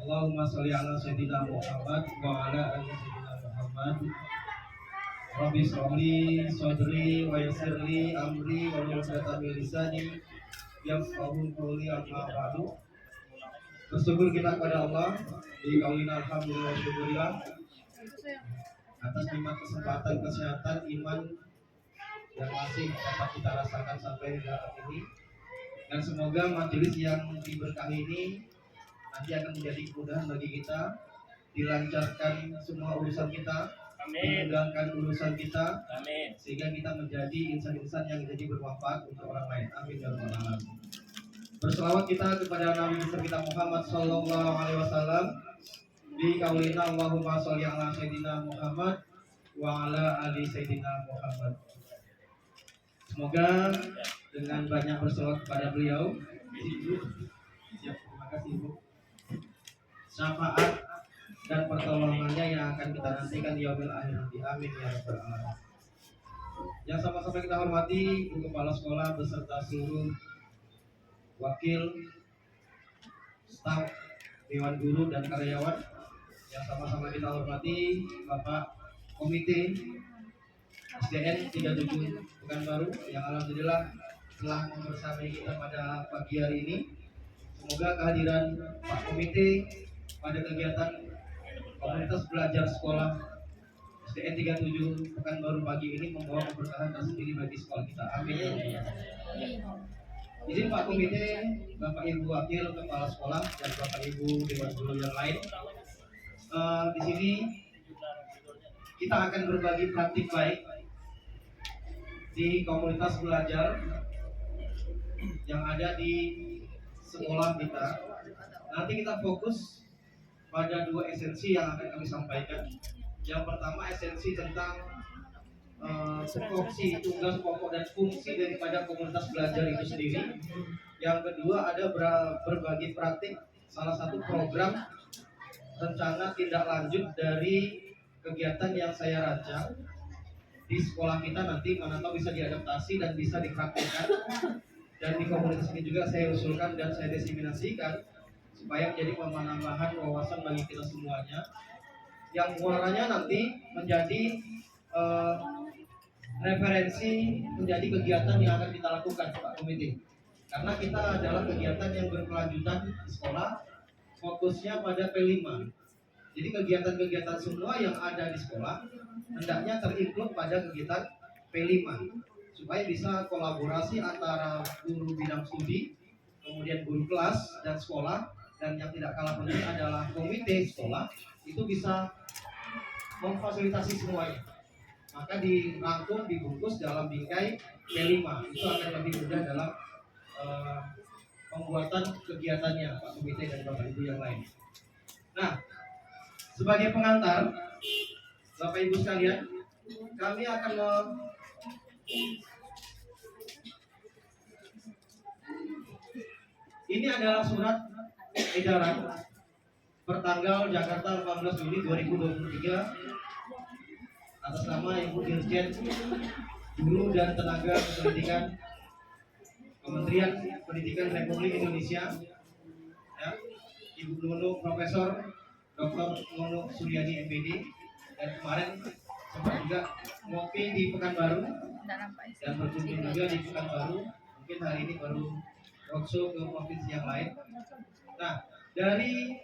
Allahumma sholli ala sayyidina Muhammad wa ala ali sayyidina Muhammad. Rabbi sholli sadri wa yassirli amri wa hlul 'uqdatam min lisani yafqahu qawli amma ba'du. Bersyukur kita kepada Allah di kaulina alhamdulillah wa syukurillah atas nikmat kesempatan, kesehatan, iman yang masih dapat kita rasakan sampai saat ini. Dan semoga majelis yang diberkahi ini nanti akan menjadi kemudahan bagi kita, dilancarkan semua urusan kita, dimudahkan urusan kita, amin. Sehingga kita menjadi insan-insan yang jadi bermanfaat untuk orang lain. Amin ya rabbal alamin. Berselawat kita kepada Nabi besar kita Muhammad sallallahu alaihi wasallam di kaulina Allahumma sholli ala sayyidina Muhammad wa ala ali sayyidina Muhammad. Semoga dengan banyak berselawat kepada beliau, terima kasih Ibu, syafaat dan pertolongannya yang akan kita nantikan di yaumil akhir nanti. Amin ya rabbal alamin. Yang sama-sama kita hormati Ibu Kepala Sekolah beserta seluruh wakil, staf, dewan guru dan karyawan. Yang sama-sama kita hormati Bapak Komite SDN 37 Pekanbaru yang alhamdulillah telah membersamai kita pada pagi hari ini. Semoga kehadiran Pak Komite pada kegiatan komunitas belajar sekolah SDN 37 Pekanbaru pagi ini membawa keberkahan tersendiri bagi sekolah kita. Amin. Izin Pak Komite, Bapak Ibu Wakil Kepala Sekolah dan Bapak Ibu Dewan Guru yang lain, di sini kita akan berbagi praktik baik di komunitas belajar yang ada di sekolah kita. Nanti kita fokus pada dua esensi yang akan kami sampaikan. Yang pertama esensi tentang tupoksi, tugas pokok dan fungsi daripada komunitas belajar itu sendiri. Yang kedua ada berbagi praktik salah satu program rencana tindak lanjut dari kegiatan yang saya rancang di sekolah kita nanti, mana tahu bisa diadaptasi dan bisa dipraktikkan. Dan di komunitas ini juga saya usulkan dan saya diseminasikan supaya menjadi penambahan wawasan bagi kita semuanya, yang muaranya nanti menjadi referensi menjadi kegiatan yang akan kita lakukan Pak Komite. Karena kita adalah kegiatan yang berkelanjutan di sekolah, fokusnya pada P5. Jadi kegiatan-kegiatan semua yang ada di sekolah hendaknya terinclude pada kegiatan P5 supaya bisa kolaborasi antara guru bidang studi, kemudian guru kelas dan sekolah, dan yang tidak kalah penting adalah komite sekolah itu bisa memfasilitasi semuanya. Maka dirangkum, dibungkus dalam bingkai P5. Itu akan lebih mudah dalam pembuatan kegiatannya Pak Komite dan Bapak Ibu yang lain. Nah, sebagai pengantar Bapak Ibu sekalian, kami akan ini adalah surat edaran pertanggal Jakarta 18 Juli 2023 atas nama Ibu Dirjen Guru dan Tenaga Pendidikan Kementerian Pendidikan Republik Indonesia, ya, Ibu Nunu Profesor Dr. Nunu Suryani MPD, dan kemarin sempat juga ngopi di Pekanbaru dan berkunjung juga di Pekanbaru. Mungkin hari ini baru roadshow ke provinsi yang lain. Nah, dari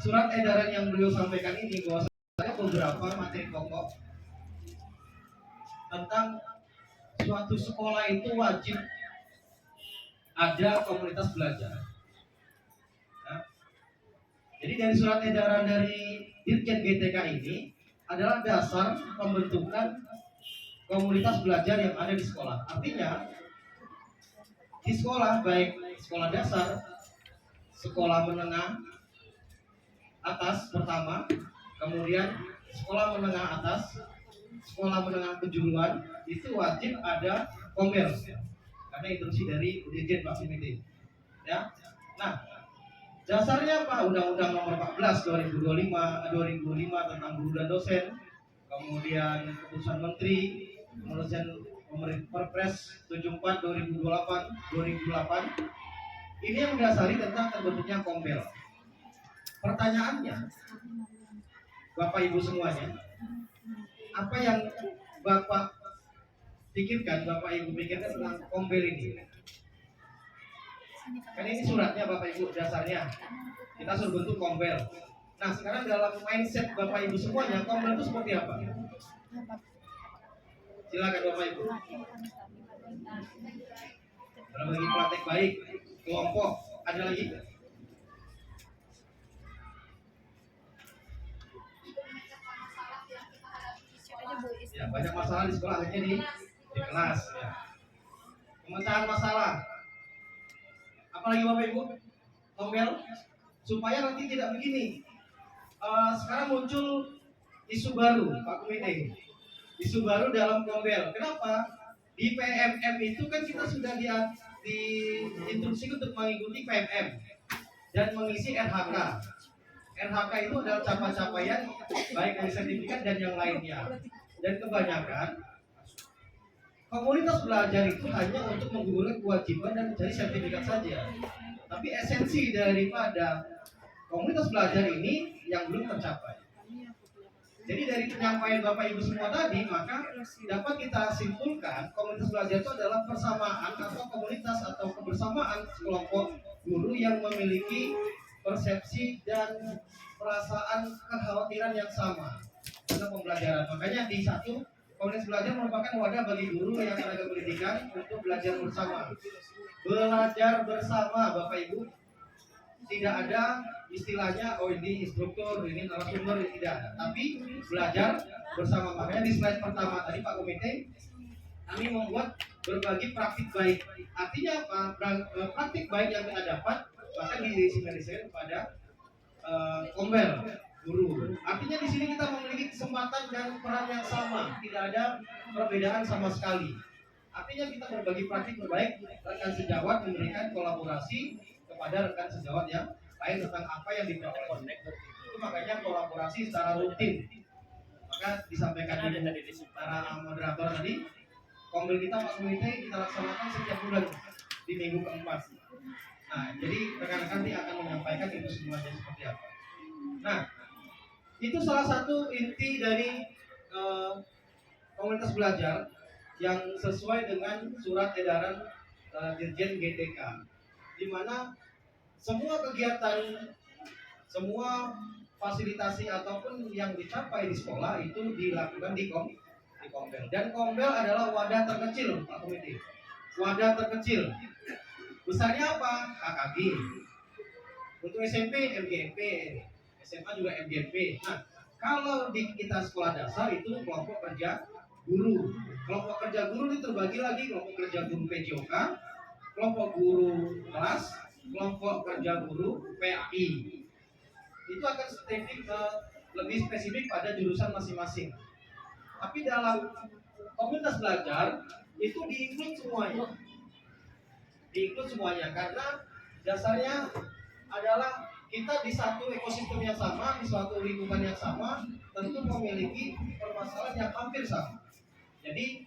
surat edaran yang beliau sampaikan ini bahwasanya beberapa materi pokok tentang suatu sekolah itu wajib ada komunitas belajar. Nah, jadi dari surat edaran dari Dirjen GTK ini adalah dasar pembentukan komunitas belajar yang ada di sekolah. Artinya di sekolah, baik sekolah dasar, sekolah menengah atas pertama, kemudian sekolah menengah atas, sekolah menengah kejuruan, itu wajib ada kombel, karena instruksi dari Dirjen Pak Komite. Ya, nah dasarnya apa? Undang-Undang Nomor 14 2005 tentang guru dan dosen, kemudian keputusan Menteri, kemudian Perpres 74 2008 ini yang mendasari tentang terbentuknya kombel. Pertama pertanyaannya, Bapak Ibu semuanya, apa yang Bapak pikirkan, Bapak Ibu pikirkan tentang Kombel ini? Kan ini suratnya Bapak Ibu dasarnya, kita suruh bentuk Kombel. Nah sekarang dalam mindset Bapak Ibu semuanya, Kombel itu seperti apa? Silakan Bapak Ibu. Berbagi praktek baik, kelompok, ada lagi? Ya, banyak masalah di sekolah, akhirnya di kelas. Ya. Pemecahan masalah. Apalagi Bapak Ibu, Kombel, supaya nanti tidak begini. Sekarang muncul isu baru, Pak Komite. Isu baru dalam Kombel. Kenapa? Di PMM itu kan kita sudah diinstruksi untuk mengikuti PMM dan mengisi RHK. RHK itu adalah capaian baik dari sertifikat dan yang lainnya. Dan kebanyakan komunitas belajar itu hanya untuk menggugurkan kewajiban dan mencari sertifikat saja. Tapi esensi daripada komunitas belajar ini yang belum tercapai. Jadi dari penyampaian Bapak Ibu semua tadi, maka dapat kita simpulkan komunitas belajar itu adalah persamaan atau komunitas atau kebersamaan kelompok guru yang memiliki persepsi dan perasaan kekhawatiran yang sama tentang pembelajaran. Makanya di satu, komunitas belajar merupakan wadah bagi guru yang tenaga pendidikan untuk belajar bersama. Belajar bersama Bapak Ibu. Tidak ada istilahnya, oh ini instruktur, ini narasumber, ini tidak ada. Tapi belajar bersama. Makanya di slide pertama tadi Pak Komite, kami membuat berbagi praktik baik. Artinya apa? Praktik baik yang kita dapat bahkan disimpulkan kepada Kombel guru. Artinya di sini kita memiliki kesempatan dan peran yang sama, tidak ada perbedaan sama sekali. Artinya kita berbagi praktik terbaik, rekan sejawat memberikan kolaborasi kepada rekan sejawat yang lain tentang apa yang diperoleh. Itu makanya kolaborasi secara rutin. Maka disampaikan di para moderator tadi, Kombel kita Pak Komite kita laksanakan setiap bulan di minggu keempat. Nah, jadi rekan-rekan nanti akan menyampaikan itu semuanya seperti apa. Nah, itu salah satu inti dari komunitas belajar yang sesuai dengan surat edaran Dirjen GTK, di mana semua kegiatan, semua fasilitasi ataupun yang dicapai di sekolah itu dilakukan di Kombel. Dan Kombel adalah wadah terkecil, Pak Komite. Wadah terkecil. Besarnya apa? KKG. Untuk SMP, MGMP. SMA juga MGMP. Nah, kalau di kita sekolah dasar itu kelompok kerja guru. Kelompok kerja guru itu terbagi lagi kelompok kerja guru PJOK, kelompok guru kelas, kelompok kerja guru PAI. Itu akan lebih spesifik pada jurusan masing-masing. Tapi dalam komunitas belajar itu diinclude semuanya. Diinclude semuanya karena dasarnya adalah kita di satu ekosistem yang sama, di suatu lingkungan yang sama, tentu memiliki permasalahan yang hampir sama. Jadi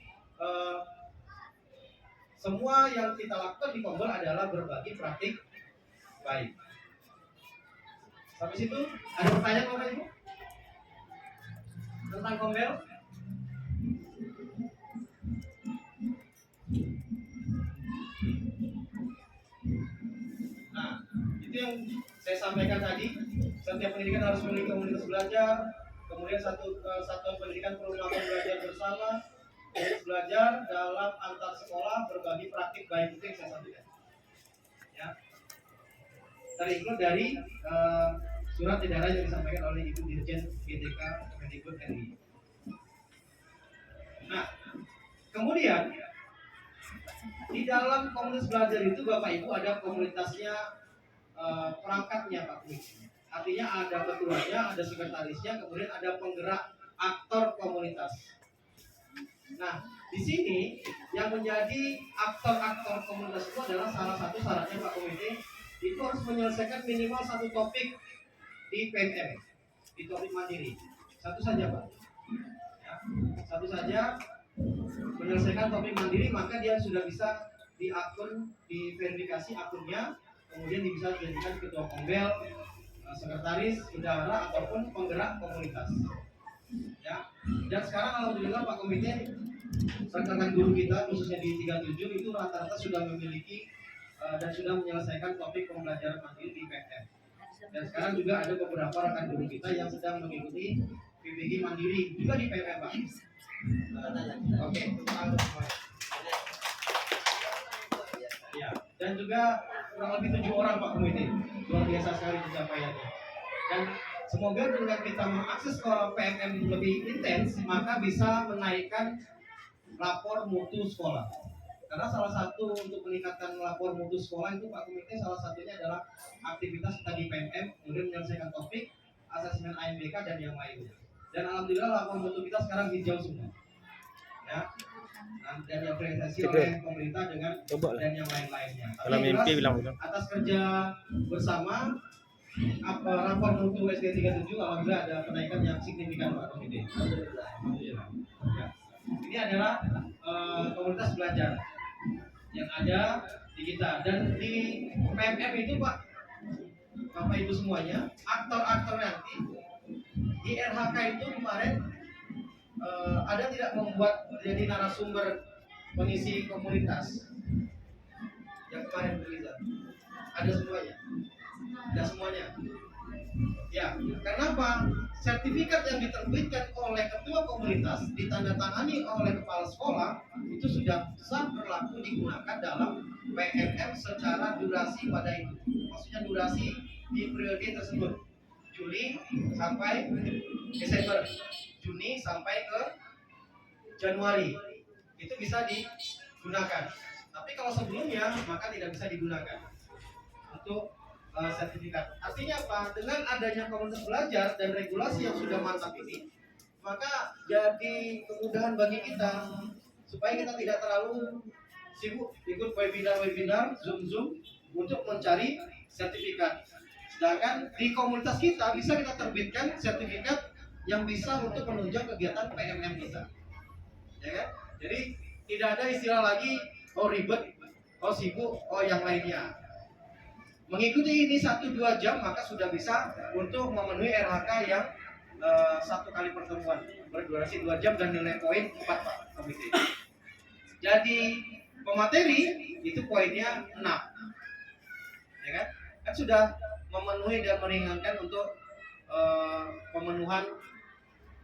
semua yang kita lakukan di Kombel adalah berbagi praktik baik. Sampai situ ada pertanyaan Bapak Ibu tentang Kombel? Nah, itu yang saya sampaikan tadi. Setiap pendidikan harus memiliki komunitas belajar. Kemudian satuan pendidikan perlu melakukan belajar bersama. Belajar dalam antar sekolah berbagi praktik baik, itu yang saya sampaikan. Ya. Terinclude dari surat edaran yang disampaikan oleh Ibu Dirjen GTK Kemendikbud RI. Nah, kemudian di dalam komunitas belajar itu Bapak Ibu ada komunitasnya, perangkatnya Pak Komite. Artinya ada ketuanya, ada sekretarisnya, kemudian ada penggerak aktor komunitas. Nah, di sini yang menjadi aktor-aktor komunitas itu adalah salah satu syaratnya Pak Komite itu harus menyelesaikan minimal satu topik di PMM, di topik mandiri. Satu saja Pak. Ya, satu saja menyelesaikan topik mandiri, maka dia sudah bisa di akun, diverifikasi akunnya, kemudian bisa dijadikan ketua Kombel, sekretaris, bendahara ataupun penggerak komunitas. Ya. Dan sekarang alhamdulillah Pak Komite, rekan-rekan guru kita khususnya di 37 itu rata-rata sudah memiliki dan sudah menyelesaikan topik pembelajaran mandiri di PMM. Dan sekarang juga ada beberapa rekan guru kita yang sedang mengikuti PBG mandiri juga di PMM, Pak. Oke, ya, dan juga kurang lebih 7 orang Pak Komite. Luar biasa sekali pencapaiannya. Dan semoga dengan kita mengakses ke PMM lebih intens, maka bisa menaikkan lapor mutu sekolah. Karena salah satu untuk meningkatkan lapor mutu sekolah itu Pak Komite salah satunya adalah aktivitas kita di PMM, kemudian menyelesaikan topik, asesmen AMBK dan yang lainnya. Dan alhamdulillah lapor mutu kita sekarang hijau semua. Ya. Dan diapresiasi oleh pemerintah dengan dan yang lain-lainnya. Tapi jelas, atas kerja bersama rapor mutu SD 37 alhamdulillah ada kenaikan yang signifikan Pak Komite. Alhamdulillah. Ya. Ini adalah komunitas belajar yang ada di kita, dan di PMM itu Pak, Bapak Ibu semuanya, aktor-aktor nanti di RHK itu kemarin ada tidak membuat jadi narasumber pengisi komunitas yang kemarin berita? Ada semuanya? Ada semuanya? Ya, karena apa? Sertifikat yang diterbitkan oleh ketua komunitas ditandatangani oleh kepala sekolah itu sudah sah berlaku digunakan dalam PMM secara durasi pada itu. Maksudnya durasi di periode tersebut, Juli sampai Desember, Juni sampai ke Januari, itu bisa digunakan. Tapi kalau sebelumnya maka tidak bisa digunakan untuk sertifikat. Artinya apa? Dengan adanya komunitas belajar dan regulasi yang sudah mantap ini, maka jadi kemudahan bagi kita supaya kita tidak terlalu sibuk ikut webinar, Zoom untuk mencari sertifikat. Sedangkan di komunitas kita bisa kita terbitkan sertifikat yang bisa untuk menunjang kegiatan PMM kita. Ya kan? Jadi tidak ada istilah lagi oh ribet, oh sibuk, oh yang lainnya. Mengikuti ini 1-2 jam maka sudah bisa untuk memenuhi RHK yang 1 kali pertemuan berdurasi 2 jam dan nilai poin 4 Pak Komite. Jadi pemateri itu poinnya 6. Ya kan? Kan sudah memenuhi dan meringankan untuk pemenuhan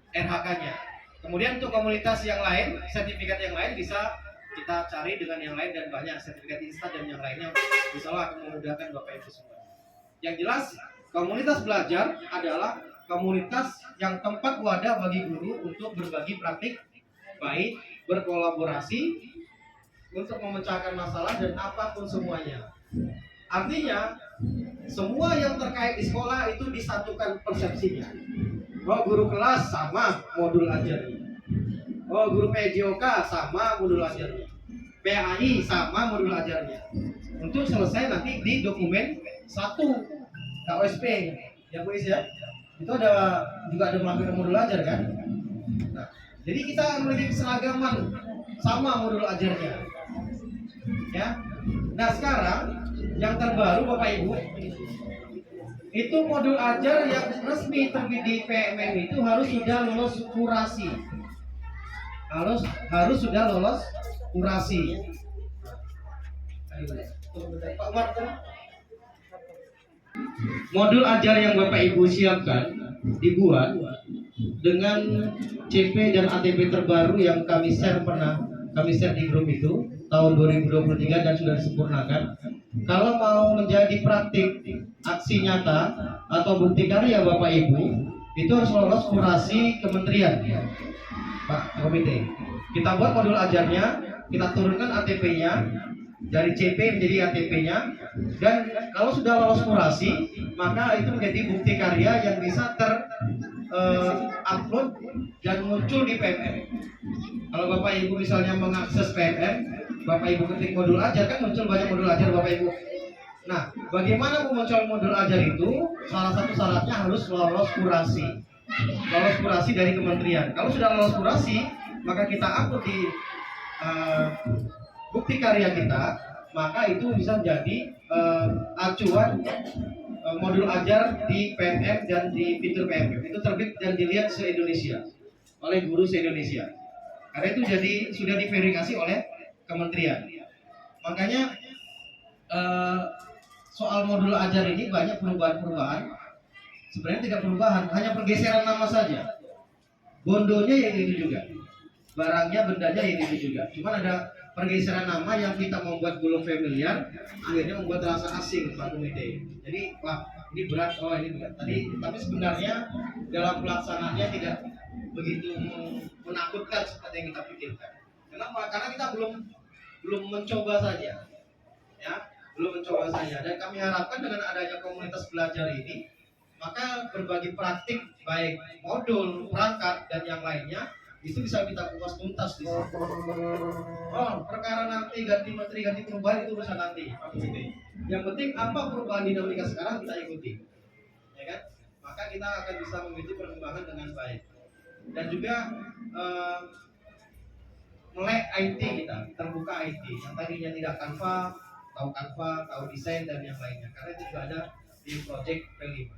RHK-nya. Kemudian untuk komunitas yang lain, sertifikat yang lain bisa kita cari dengan yang lain dan banyak sertifikat instan dan yang lainnya, insyaallah akan memudahkan Bapak Ibu semua. Yang jelas komunitas belajar adalah komunitas yang tempat wadah bagi guru untuk berbagi praktik baik, berkolaborasi untuk memecahkan masalah dan apapun semuanya. Artinya semua yang terkait di sekolah itu disatukan persepsinya. Oh guru kelas sama modul ajarnya. Oh guru PJOK sama modul ajarnya. PAI sama modul ajarnya. Untuk selesai nanti di dokumen 1 KOSP ya Bu Is ya. Itu ada juga ada melampirkan modul ajar kan. Nah, jadi kita memiliki keseragaman sama modul ajarnya. Ya. Nah sekarang yang terbaru Bapak Ibu, itu modul ajar yang resmi terbit di PMM itu harus sudah lolos kurasi. Harus sudah lolos kurasi. Modul ajar yang Bapak Ibu siapkan dibuat dengan CP dan ATP terbaru yang kami share di grup itu tahun 2023 dan sudah disempurnakan. Kalau mau menjadi praktik aksi nyata atau bukti karya Bapak Ibu itu harus lolos kurasi kementerian Pak Komite. Kita buat modul ajarnya, kita turunkan ATP-nya dari CP menjadi ATP-nya, dan kalau sudah lolos kurasi maka itu menjadi bukti karya yang bisa upload dan muncul di PMM. Kalau Bapak Ibu misalnya mengakses PMM, Bapak Ibu ketik modul ajar kan muncul banyak modul ajar Bapak Ibu. Nah, bagaimana memuncul modul ajar itu? Salah satu syaratnya harus lolos kurasi. Lolos kurasi dari kementerian. Kalau sudah lolos kurasi, maka kita upload di bukti karya kita, maka itu bisa menjadi acuan modul ajar di PMM dan di fitur PMM itu terbit dan dilihat se-Indonesia oleh guru se-Indonesia. Karena itu jadi sudah diverifikasi oleh kementerian. Makanya soal modul ajar ini banyak perubahan-perubahan. Sebenarnya tidak perubahan, hanya pergeseran nama saja. Bondonya yang ini juga, barangnya, bendanya yang ini juga. Cuman ada pergeseran nama yang kita membuat belum familiar, akhirnya membuat rasa asing Pak Komite. Jadi, wah ini berat, oh ini berat. Tapi sebenarnya dalam pelaksanaannya tidak begitu menakutkan seperti yang kita pikirkan. Kenapa? Karena kita belum mencoba saja, ya, belum mencoba saja. Dan kami harapkan dengan adanya komunitas belajar ini, maka berbagai praktik baik modul, perangkat dan yang lainnya itu bisa kita kupas tuntas di sini. Oh, perkara nanti ganti menteri, ganti perubahan itu urusan nanti. Yang penting apa perubahan dinamika sekarang kita ikuti, ya kan? Maka kita akan bisa mengikuti perkembangan dengan baik. Dan juga melek IT kita, terbuka IT. Yang tadinya tidak Canva, tahu desain dan yang lainnya. Karena itu juga ada di project P5.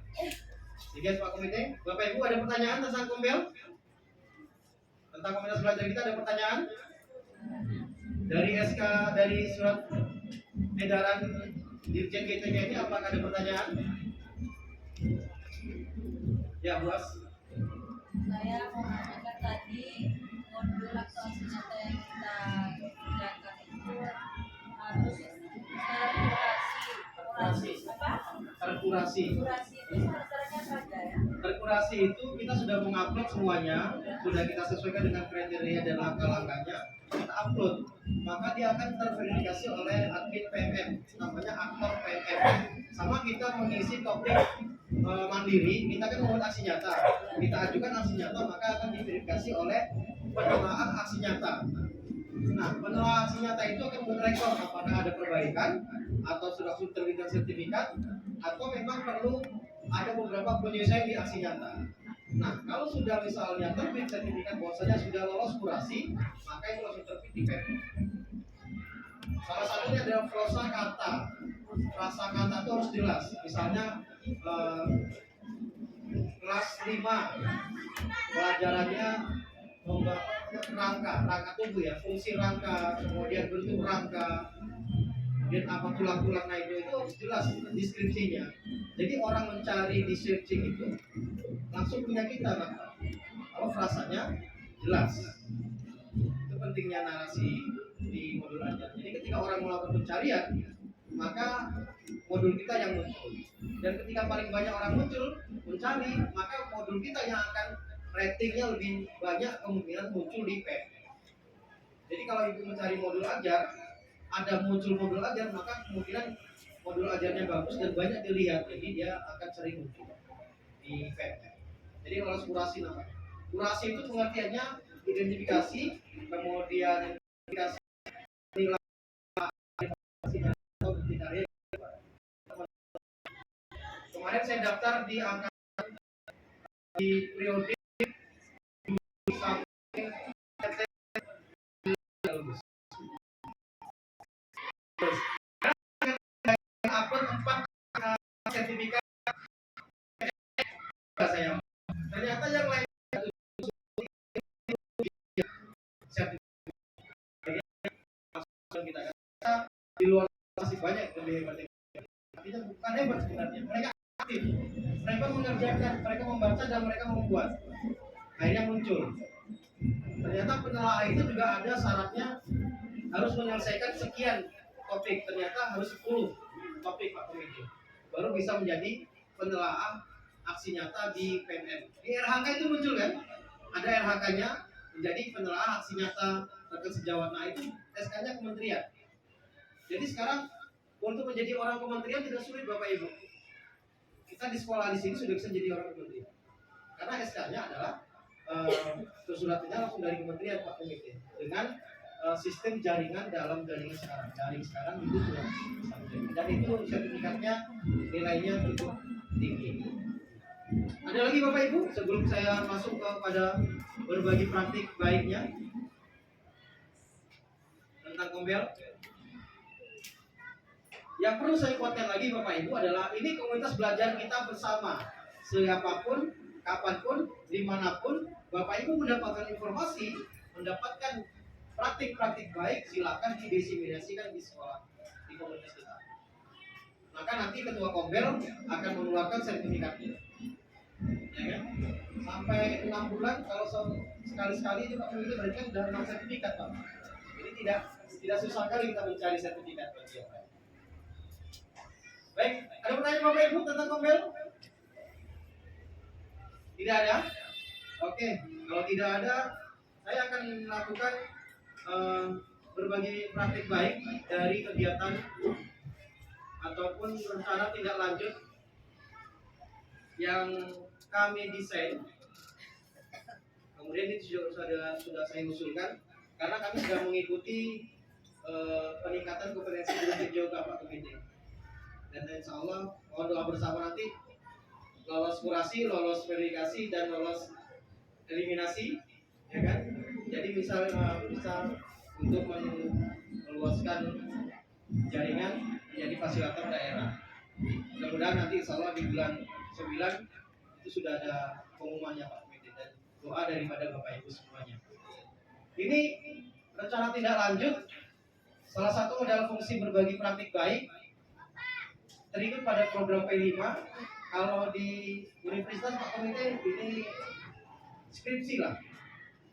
Demikian Pak Komite. Bapak Ibu ada pertanyaan tentang Kombel? Tentang komunitas belajar kita ada pertanyaan? Dari SK, dari surat edaran Dirjen GTK ini apakah ada pertanyaan? Ya, Bos. Saya mau menanyakan tadi modul aktuasi nyata yang kita kerjakan itu harus Terkurasi itu syarat-syaratnya apa aja ya? Terkurasi itu kita sudah mengupload semuanya, sudah kita sesuaikan dengan kriteria dan langkah-langkahnya, kita upload. Maka dia akan terverifikasi oleh admin PMM, namanya aktor PMM. Sama kita mengisi topik mandiri, kita kan membuat aksi nyata. Kita ajukan aksi nyata, maka akan diverifikasi oleh penelaah aksi nyata. Nah, penelaah aksi nyata itu akan merekod apakah ada perbaikan atau sudah terbitkan sertifikat atau memang perlu ada beberapa penyesuaian di aksi nyata. Nah, kalau sudah misalnya terbit sertifikat bahwasanya sudah lolos kurasi, maka itu langsung terbit di PEP. Salah satunya adalah prosa kata. Rasa kata itu harus jelas. Misalnya kelas 5 pelajarannya rangka tubuh ya, fungsi rangka, kemudian bentuk rangka, dan apa tulang-tulang naiknya itu harus jelas deskripsinya. Jadi orang mencari di searching itu langsung punya kita kan? Kalau frasanya jelas. Itu pentingnya narasi di modul ajar. Jadi ketika orang melakukan pencarian, maka modul kita yang muncul. Dan ketika paling banyak orang muncul mencari, maka modul kita yang akan ratingnya lebih banyak kemungkinan muncul di PEP. Jadi kalau ibu mencari modul ajar, ada muncul modul ajar, maka kemungkinan modul ajarnya bagus dan banyak dilihat, jadi dia akan sering muncul di PEP. Jadi harus kurasi namanya. Kurasi itu pengertiannya identifikasi, kemudian identifikasi nilai atau bukti karya. Kemarin saya daftar di angka di periode upload 4 sertifikat saya. Ternyata yang lain sertifikat kita di luar masih banyak lebih hebat. Artinya bukan hebat sebenarnya, mereka aktif, mereka mengerjakan, mereka membaca dan mereka membuat. Akhirnya muncul. Ternyata penelaah itu juga ada syaratnya, harus menyelesaikan sekian topik. Ternyata harus 10 topik Pak Komite, baru bisa menjadi penelaah aksi nyata di PMM. Di RHK itu muncul kan? Ada RHK-nya menjadi penelaah aksi nyata terkait sejawat. Nah itu SK-nya kementerian. Jadi sekarang untuk menjadi orang kementerian tidak sulit Bapak Ibu. Kita di sekolah di sini sudah bisa jadi orang kementerian. Karena SK-nya adalah suratnya langsung dari kementerian Pak Komite dengan sistem jaringan dalam jaringan sekarang. Jaring sekarang itu sudah dan itu sertifikatnya nilainya cukup tinggi. Ada lagi Bapak Ibu sebelum saya masuk kepada berbagi praktik baiknya tentang Kombel? Yang perlu saya kuatkan lagi Bapak Ibu adalah ini komunitas belajar kita bersama. Siapapun, kapanpun, dimanapun, Bapak Ibu mendapatkan informasi, mendapatkan praktik-praktik baik, silakan didiseminasikan di sekolah, di komunitas kita. Maka nanti ketua Kombel akan mengeluarkan sertifikatnya. Ya kan? Sampai 6 bulan kalau sekali-sekali itu Pak Menteri berikan sudah 6 sertifikat Pak. Jadi tidak susah kali kita mencari sertifikat bagi apa. Baik, ada pertanyaan Bapak Ibu tentang Kombel? Tidak ada? Oke, kalau tidak ada, saya akan melakukan berbagai praktik baik dari kegiatan ataupun rencana tindak lanjut yang kami desain. Kemudian itu sudah saya usulkan karena kami sudah mengikuti peningkatan kompetensi guru PJOK Pak Komite. Dan insya Allah mohon doa bersama nanti lolos kurasi, lolos verifikasi dan lolos eliminasi, ya kan? Jadi bisa untuk meluaskan jaringan menjadi fasilitator daerah. Mudah-mudahan nanti insya Allah di bulan 9 itu sudah ada pengumumannya Pak Komite dan doa daripada Bapak Ibu semuanya. Ini rencana tindak lanjut salah satu adalah fungsi berbagi praktik baik teringat pada program P5. Kalau di universitas Pak Komite ini skripsi lah,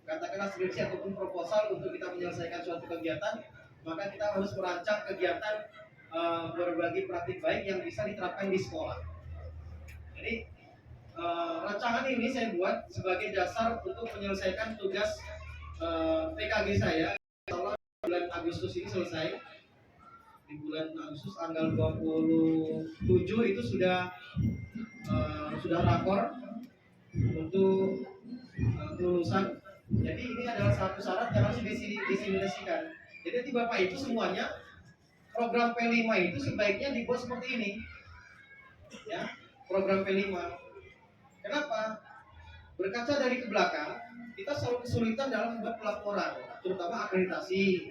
katakanlah skripsi ataupun proposal untuk kita menyelesaikan suatu kegiatan, maka kita harus merancang kegiatan berbagi praktik baik yang bisa diterapkan di sekolah. Jadi rancangan ini saya buat sebagai dasar untuk menyelesaikan tugas PKG saya. Insya Allah bulan Agustus ini selesai. Di bulan Agustus tanggal 27 itu sudah rapor untuk kelulusan. Jadi ini adalah satu syarat yang harus disimulasikan. Jadi nanti Bapak Ibu semuanya program P5 itu sebaiknya dibuat seperti ini. Ya, program P5. Kenapa? Berkaca dari ke belakang, kita selalu kesulitan dalam membuat pelaporan, terutama akreditasi.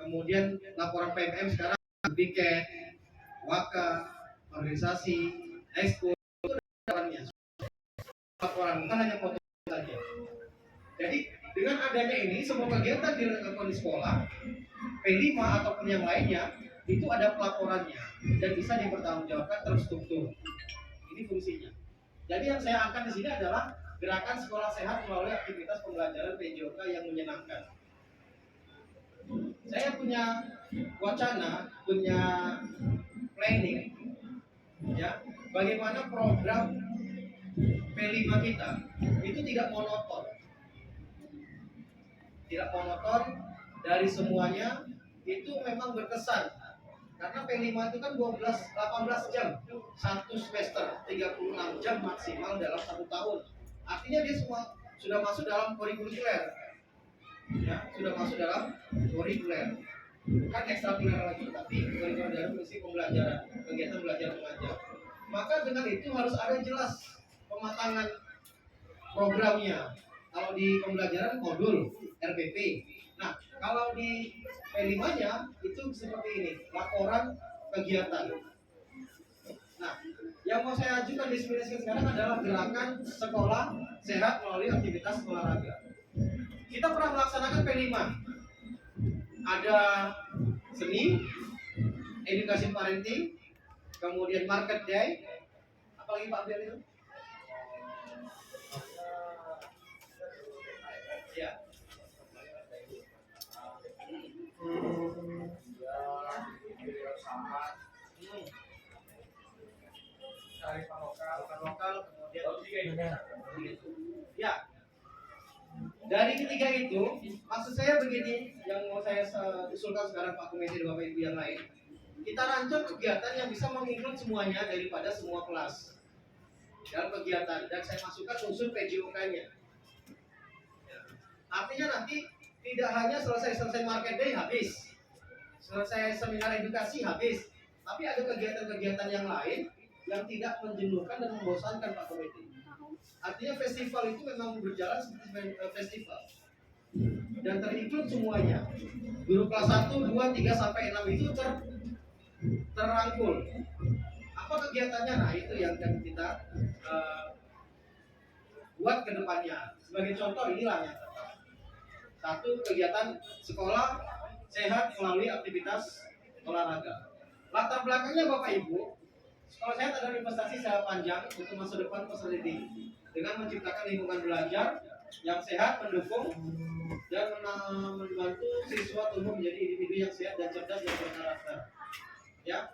Kemudian laporan PMM sekarang piket, waka, organisasi, ekspor, itu laporan bukan hanya foto saja. Jadi dengan adanya ini semua kegiatan dilakukan di sekolah, P5 ataupun yang lainnya itu ada pelaporannya dan bisa dipertanggungjawabkan terstruktur. Ini fungsinya. Jadi yang saya angkat di sini adalah gerakan sekolah sehat melalui aktivitas pembelajaran PJOK yang menyenangkan. Saya punya wacana, punya planning, ya, bagaimana program P5 kita itu tidak monoton, dari semuanya itu memang berkesan. Karena P5 itu kan 18 jam satu semester, 36 jam maksimal dalam 1 tahun. Artinya dia semua sudah masuk dalam kurikuler. Ya, sudah masuk dalam kurikuler. Bukan ekstrakurikuler lagi, tapi kurikuler dalam fungsi pembelajaran, kegiatan belajar mengajar. Maka dengan itu harus ada jelas pematangan programnya. Kalau di pembelajaran modul RPP. Nah, kalau di P5-nya itu seperti ini, laporan kegiatan. Nah, yang mau saya ajukan diseminasikan sekarang adalah gerakan sekolah sehat melalui aktivitas olahraga. Kita pernah melaksanakan P5. Ada seni, edukasi parenting, kemudian market day, apalagi Pak Biar itu? Ya. Lokal, kemudian ya. Dari ketiga itu, maksud saya begini, yang mau saya usulkan sekarang Pak Komite dan Bapak Ibu yang lain, kita rancang kegiatan yang bisa menginclude semuanya daripada semua kelas dalam kegiatan, dan saya masukkan unsur PJOK-nya. Artinya nanti tidak hanya selesai market day habis, selesai seminar edukasi habis, tapi ada kegiatan-kegiatan yang lain yang tidak menjenuhkan dan membosankan Pak Komite. Artinya festival itu memang berjalan seperti festival dan terinclude semuanya. Guru kelas 1, 2, 3 sampai 6 itu terangkul. Apa kegiatannya? Nah, itu yang akan kita buat ke depannya. Sebagai contoh inilah yang pertama. Satu, kegiatan sekolah sehat melalui aktivitas olahraga. Latar belakangnya Bapak Ibu, sekolah sehat adalah investasi secara panjang untuk masa depan peserta didik dengan menciptakan lingkungan belajar yang sehat, mendukung dan membantu siswa tumbuh menjadi individu yang sehat dan cerdas dan berkarakter. Ya.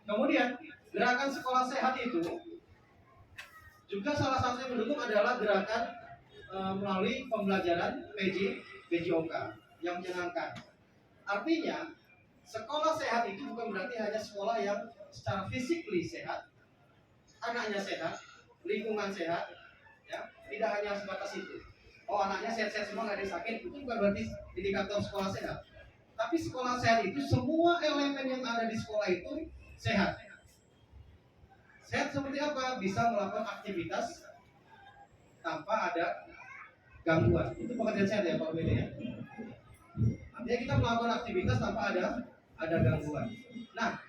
Kemudian gerakan sekolah sehat itu juga salah satu yang mendukung adalah gerakan melalui pembelajaran PJOK yang menyenangkan. Artinya sekolah sehat itu bukan berarti hanya sekolah yang secara fisikly sehat, anaknya sehat, lingkungan sehat, ya, tidak hanya sebatas itu. Oh, anaknya sehat-sehat semua, nggak ada yang sakit, itu bukan berarti indikator sekolah sehat. Tapi sekolah sehat itu semua elemen yang ada di sekolah itu sehat. Sehat seperti apa? Bisa melakukan aktivitas tanpa ada gangguan. Itu pekerjaan sehat ya Pak Bede ya. Artinya kita melakukan aktivitas tanpa ada gangguan. Nah,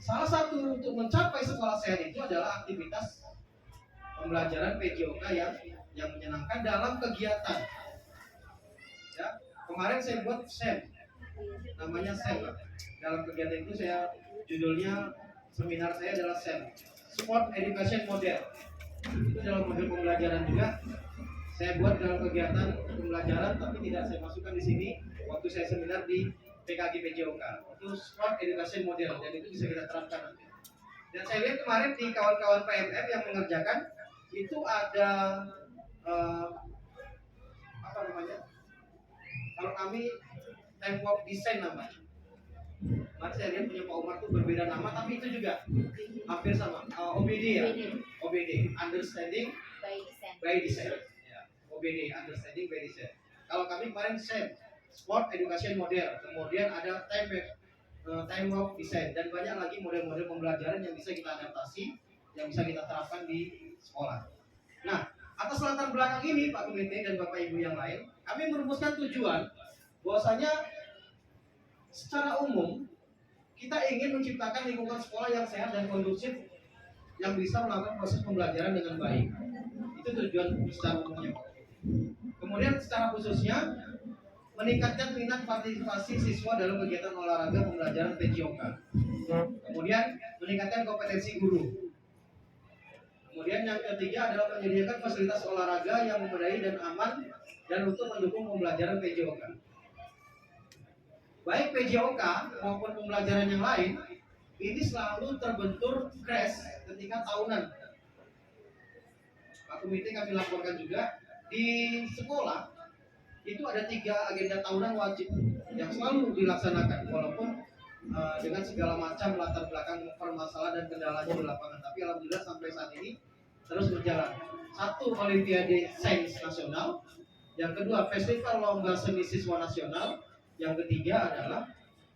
salah satu untuk mencapai sekolah sehat itu adalah aktivitas pembelajaran PJOK yang menyenangkan dalam kegiatan. Ya, kemarin saya buat SEM, namanya SEM. Dalam kegiatan itu judulnya seminar saya adalah SEM, Sport Education Model. Itu dalam model pembelajaran juga. Saya buat dalam kegiatan pembelajaran, tapi tidak saya masukkan di sini. Waktu saya seminar di PKG PJOK, itu Sport Education Model, dan itu bisa kita terapkan nanti. Dan saya lihat kemarin di kawan-kawan PMF yang mengerjakan itu ada apa namanya? Kalau kami time work design namanya. Mari saya lihat punya Pak Umar itu berbeda nama, tapi itu juga hampir sama. OBD ya, OBD, Understanding by Design. Ya, OBD, Understanding by Design. Kalau kami kemarin SEM, Sport Education Model, kemudian ada time work design, dan banyak lagi model-model pembelajaran yang bisa kita adaptasi, yang bisa kita terapkan di sekolah. Nah, atas latar belakang ini Pak Komite dan Bapak Ibu yang lain, kami merumuskan tujuan bahwasanya secara umum kita ingin menciptakan lingkungan sekolah yang sehat dan kondusif yang bisa melakukan proses pembelajaran dengan baik. Itu tujuan secara umumnya. Kemudian secara khususnya meningkatkan minat partisipasi siswa dalam kegiatan olahraga pembelajaran PJOK. Kemudian meningkatkan kompetensi guru. Kemudian yang ketiga adalah menyediakan fasilitas olahraga yang memadai dan aman dan untuk mendukung pembelajaran PJOK. Baik PJOK maupun pembelajaran yang lain ini selalu terbentur crash ketika tahunan. Pak Komite kami laporkan juga di sekolah itu ada 3 agenda tahunan wajib yang selalu dilaksanakan walaupun dengan segala macam latar belakang permasalahan dan kendalanya di lapangan, tapi alhamdulillah sampai saat ini terus berjalan. 1, Olimpiade Sains Nasional, yang kedua Festival Lomba Seni Siswa Nasional, yang ketiga adalah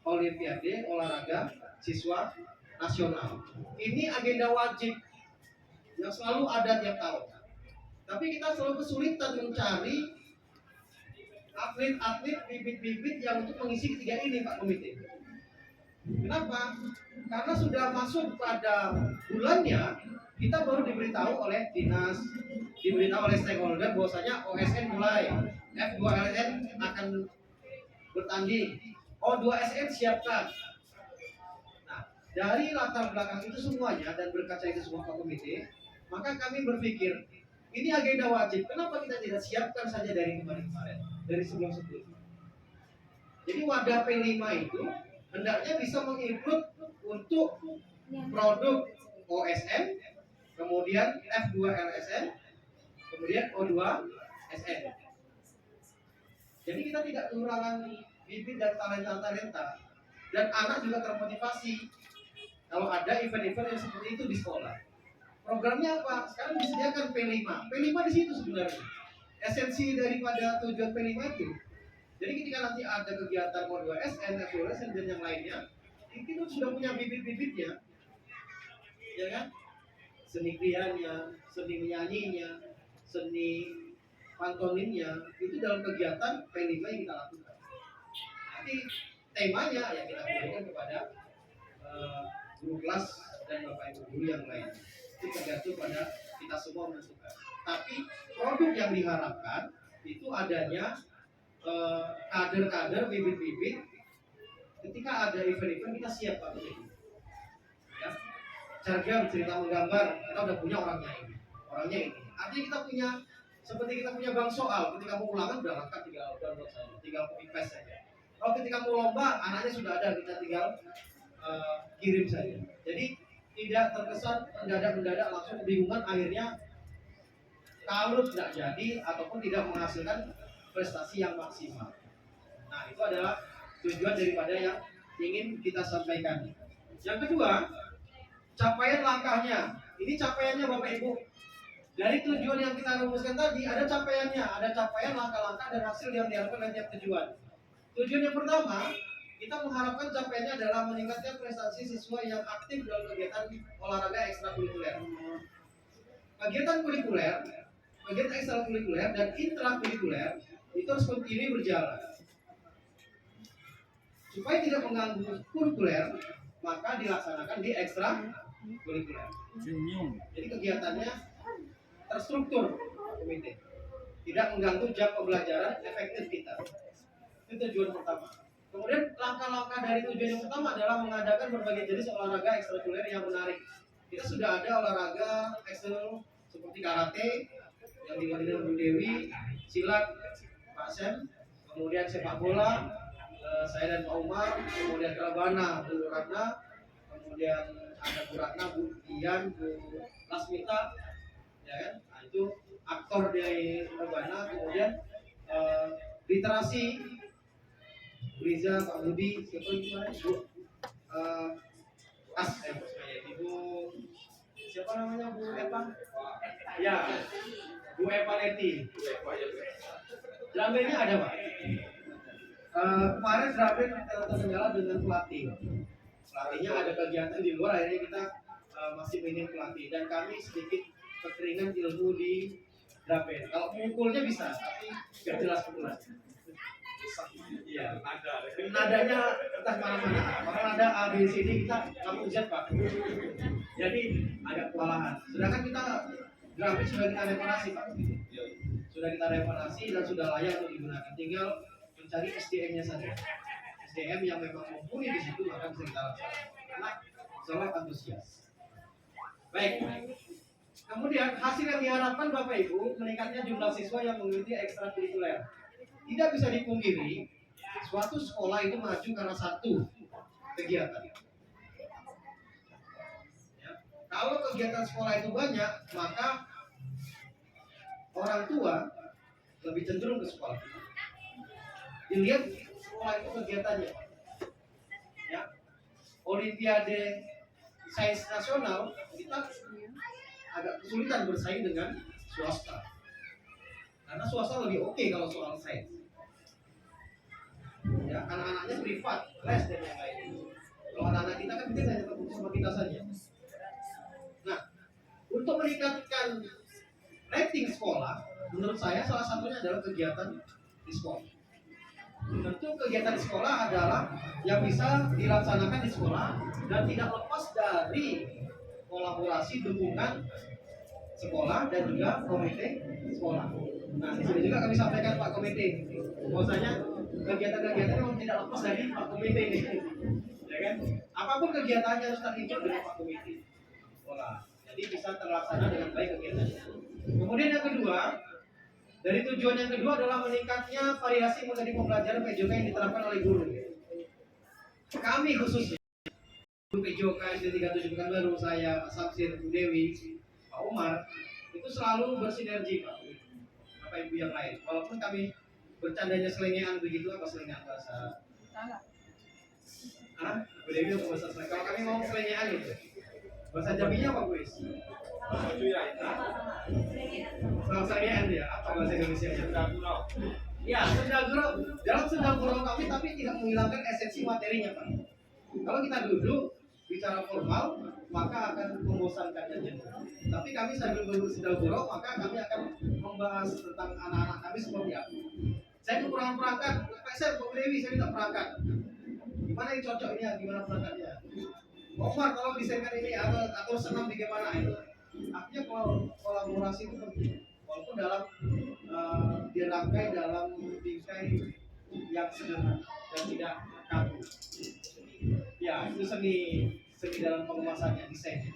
Olimpiade Olahraga Siswa Nasional. Ini agenda wajib yang selalu ada tiap tahun. Tapi kita selalu kesulitan mencari atlet-atlet, bibit-bibit yang untuk mengisi ketiga ini Pak Komite. Kenapa? Karena sudah masuk pada bulannya, kita baru diberitahu oleh dinas, diberitahu oleh stakeholder bahwasanya OSN mulai, F2LN akan bertanding, O2SN siapkan. Nah, dari latar belakang itu semuanya dan berkaca itu semua Pak Komite, maka kami berpikir ini agenda wajib. Kenapa kita tidak siapkan saja dari kemarin-kemarin, dari sebelum-sebelumnya? Jadi wadah P5 itu hendaknya bisa menginput untuk produk OSN, kemudian F2LSN, kemudian O2SN. Jadi kita tidak kekurangan bibit dan talenta-talenta, dan anak juga termotivasi kalau ada event-event yang seperti itu di sekolah. Programnya apa? Sekarang disediakan P5. P5 di situ sebenarnya esensi daripada tujuan P5 itu. Jadi ketika nanti ada kegiatan O2SN, F2SN dan yang lainnya, itu sudah punya bibit-bibitnya, ya kan? Seni krianya, seni menyanyinya, seni pantominnya, itu dalam kegiatan P5 yang kita lakukan. Nanti temanya ya kita berikan kepada guru kelas dan bapak ibu guru yang lain. Itu tergantung pada kita semua menentukan. Tapi produk yang diharapkan itu adanya kader-kader, bibit-bibit. Ketika ada event-event kita siap Pak. Ya. Jargon cerita menggambar kita udah punya orangnya ini. Artinya kita punya seperti kita punya bank soal. Ketika mau ulangan udah lengkap, tinggal download saja, tinggal copy paste saja. Kalau ketika mau lomba anaknya sudah ada, kita tinggal kirim saja. Jadi tidak terkesan mendadak langsung kebingungan, akhirnya kalau tidak jadi ataupun tidak menghasilkan prestasi yang maksimal. Nah, itu adalah tujuan daripada yang ingin kita sampaikan. Yang kedua, capaian langkahnya. Ini capaiannya Bapak Ibu. Dari tujuan yang kita rumuskan tadi, ada capaiannya, ada capaian langkah-langkah dan hasil yang diharapkan dari tiap tujuan. Tujuan yang pertama, kita mengharapkan capaiannya adalah meningkatkan prestasi siswa yang aktif dalam kegiatan olahraga ekstrakurikuler. Kegiatan ekstrakurikuler dan intrakurikuler itu harus kontinu berjalan. Supaya tidak mengganggu kurikuler, maka dilaksanakan di ekstrakurikuler. Jadi kegiatannya terstruktur, komite. Tidak mengganggu jam pembelajaran efektif kita. Itu tujuan pertama. Kemudian langkah-langkah dari tujuan yang pertama adalah mengadakan berbagai jenis olahraga ekstrakurikuler yang menarik. Kita sudah ada olahraga eksternal seperti karate yang dipimpin Bu Dewi, silat Pak Sem, kemudian sepak bola saya dan Pak Umar, kemudian rebana Bu Ratna, kemudian ada Bu Ratna, Bu Dian, Bu Lasmita, ya kan? Nah, itu aktor dari rebana, kemudian literasi Riza, Pak Budi, siapa itu Bu Ibu siapa namanya Bu Eva? Ya, Bu Eva Leti. Drummernya ada Pak. Kemarin drummer terkendala dengan pelatih. Pelatihnya ada kegiatan di luar, akhirnya kita masih minim pelatih dan kami sedikit kekeringan ilmu di drummer. Kalau mengukulnya bisa, tapi nggak jelas pukulan. Iya, nadanya entah mana-mana. Orang ada A, B, C, D, kita kamu Z Pak. Jadi agak kewalahan. Sedangkan kita grafik sudah kita reparasi Pak. Sudah kita reparasi dan sudah layak untuk digunakan. Tinggal mencari SDM-nya saja. SDM yang memang mumpuni di situ maka bisa kita laksanakan. Karena sangat antusias. Baik. Kemudian hasil yang diharapkan Bapak Ibu meningkatnya jumlah siswa yang mengikuti ekstrakurikuler. Tidak bisa dipungkiri, suatu sekolah itu maju karena satu kegiatan. Ya. Kalau kegiatan sekolah itu banyak, maka orang tua lebih cenderung ke sekolah. Dilihat sekolah itu kegiatannya. Ya. Olimpiade Sains Nasional kita agak kesulitan bersaing dengan swasta. Karena swasta lebih oke kalau soal sains. Ya, anak-anaknya privat, les dan yang lain. Kalau anak-anak kita kan mungkin hanya terfokus sama kita saja. Nah, untuk meningkatkan rating sekolah, menurut saya salah satunya adalah kegiatan di sekolah. Tentu kegiatan di sekolah adalah yang bisa dilaksanakan di sekolah dan tidak lepas dari kolaborasi dukungan sekolah dan juga komite sekolah. Nah, di sini juga kami sampaikan Pak Komite, bahwasanya kegiatan-kegiatan memang tidak lepas dari Pak Komite ini, ya kan? Apapun kegiatannya harus terlibat dengan Pak Komite sekolah. Jadi bisa terlaksana dengan baik kegiatannya. Kemudian yang kedua, dari tujuan yang kedua adalah meningkatnya variasi materi pembelajaran PJK yang diterapkan oleh guru. Kami khususnya guru PJK SD 37 Pekanbaru, saya, Pak Samsir, Bu Dewi, Pak Umar, itu selalu bersinergi Pak. Bapak Ibu yang lain, walaupun kami bercandanya selengean begitu, apa selengean bahasa? Bu Dewi atau bahasa selengean? Kalau kami mau selengean gitu, bahasa Jambinya apa Bu Is? Bahasa selengean ya, apa bahasa Indonesia? Ya, sendagurau. Dalam sendagurau kami tapi tidak menghilangkan esensi materinya Pak. Kalau kita duduk bicara formal, maka akan membosankan dan jenuh. Tapi kami sambil bersendagurau, maka kami akan membahas tentang anak-anak kami seperti apa. Saya kekurangan perangkat, Pak Ser, Bu Dewi, saya minta perangkat. Gimana yang cocoknya, gimana perangkatnya? Pak Umar tolong desainkan ini atau senam bagaimana itu. Artinya kalau kolaborasi itu penting. Walaupun dalam dirangkai dalam bingkai yang sederhana dan tidak kaku. Ya, itu seni dalam pengemasannya, desain.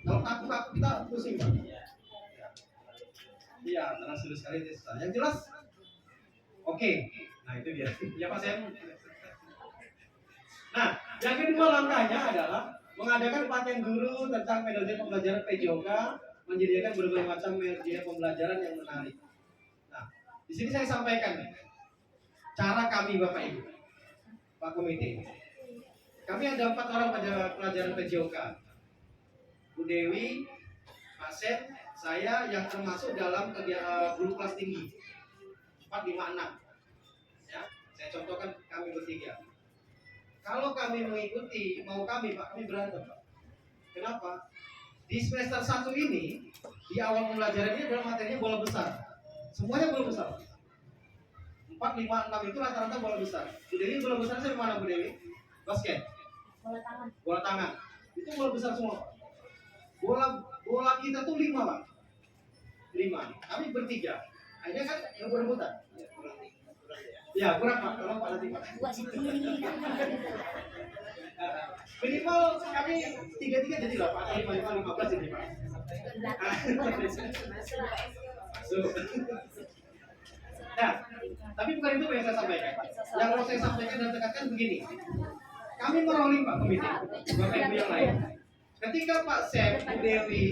Kalau kaku-kaku kita pusing Pak. Iya, karena sulit sekali itu susah. Yang jelas, oke. Nah itu dia. Ya Pak Sam. Nah, yang kedua langkahnya adalah mengadakan pelatihan guru tentang metode pembelajaran PJOK, menyediakan berbagai macam media pembelajaran yang menarik. Nah, di sini saya sampaikan nih, cara kami Bapak Ibu, Pak Komite. Kami ada 4 orang pelajaran PJOK. Bu Dewi, Pak Sen, saya yang termasuk dalam guru kelas tinggi 4, 5, 6. Ya, saya contohkan kami bertiga. Kalau kami mengikuti mau kami Pak, kami berantem Pak. Kenapa? Di semester 1 ini, di awal pembelajaran ini adalah materinya bola besar. Semuanya bola besar. 4, 5, 6 itu rata-rata bola besar. Bu Dewi bola besar saya mana Bu Dewi? Basket. Bola tangan. Bola tangan. Itu bola besar semua Pak. Bola kita tuh 5 Pak. 5. Kami bertiga. Akhirnya kan yang berebutan. Ya kurang Pak. Tolong Pak nanti Pak. Buat sendiri. Minimal kami 3 jadi 8, 15 ini Pak. Nah, tapi bukan itu yang saya sampaikan. Yang mau saya sampaikan dan tekankan begini. Kami merolling Pak Komite, Bapak Ibu yang lain. Ketika Pak Sam, Bu Dewi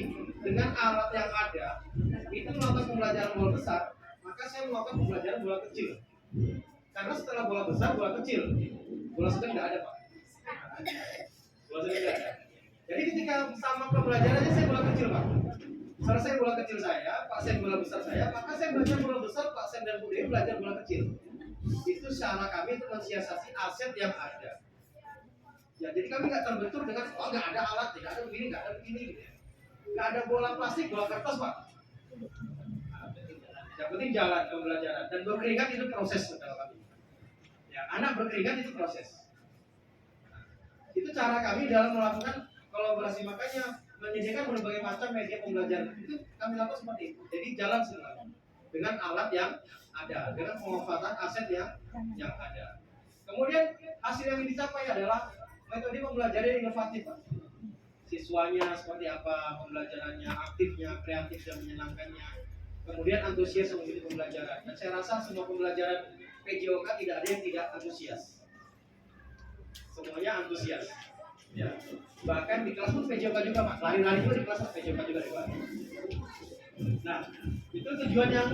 dengan alat yang ada itu melakukan pembelajaran bola besar, maka saya melakukan pembelajaran bola kecil. Karena setelah bola besar, bola kecil, bola sedang tidak ada Pak. Bola sedang tidak ada. Jadi ketika sama pembelajarannya saya bola kecil Pak. Selesai bola kecil saya, Pak Sam bola besar saya, maka saya belajar bola besar, Pak Sam dan Bu Dewi belajar bola kecil. Itu cara kami itu mensiasati aset yang ada. Ya, jadi kami nggak terbentur dengan nggak ada alat, tidak ada begini, nggak ada begini, gitu. Nggak ada bola plastik, bola kertas Pak. Yang penting jalan pembelajaran dan berkeringat itu proses kalau kami. Ya, anak berkeringat itu proses. Itu cara kami dalam melakukan kolaborasi, makanya menyediakan berbagai macam media pembelajaran itu kami lakukan seperti itu. Jadi jalan semua dengan alat yang ada, dengan pemanfaatan aset yang ada. Kemudian hasil yang dicapai adalah metode pembelajaran yang inovatif Pak. Siswanya seperti apa pembelajarannya, aktifnya, kreatif dan menyenangkannya. Kemudian antusias mengikuti pembelajaran. Dan saya rasa semua pembelajaran PJOK tidak ada yang tidak antusias. Semuanya antusias. Ya. Bahkan di kelas pun PJOK juga Pak. Lari-lari juga di kelas PJOK juga di kelas. Nah, itu tujuan yang